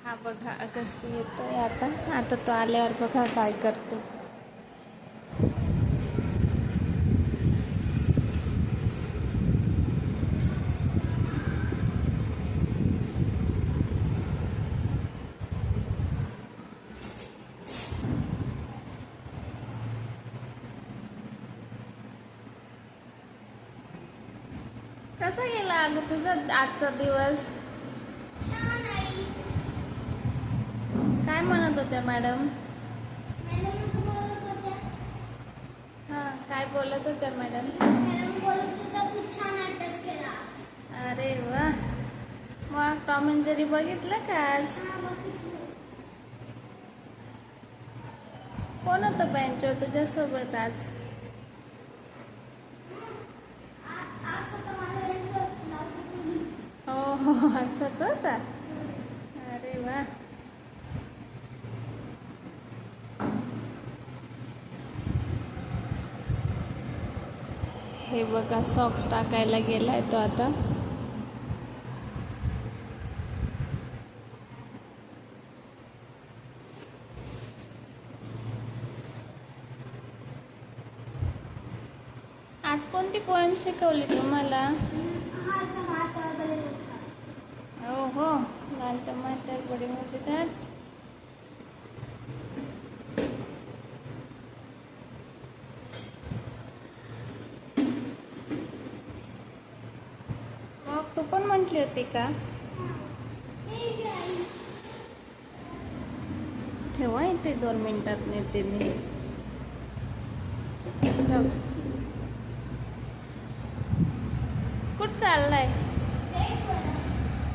हा बघा अगस्त येतोय आता तो आल्यावर बघा काय करतो. कसा गेला अगं तुझा आजचा दिवस? काय म्हणत होत्या मॅडम? हां काय बोलत होत्या मॅडम? अरे वा, मग टॉम अँड जेरी बघितलं का आज? कोण होतं बेंचवर तुझ्यासोबत आज? हो हो अच्छा होता. अरे वा. हे बघा सॉक्स टाकायला गेलाय तो आता. आज कोणती पोएम शिकवली तुम्हाला? हो हो, लाल टमाटर बडे मजेदार. मग तू पण म्हटली होती का? ठेवा इथे 2 मिनिटात नेते मी. कुठं चाललाय?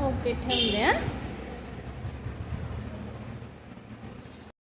ओके ठेवले.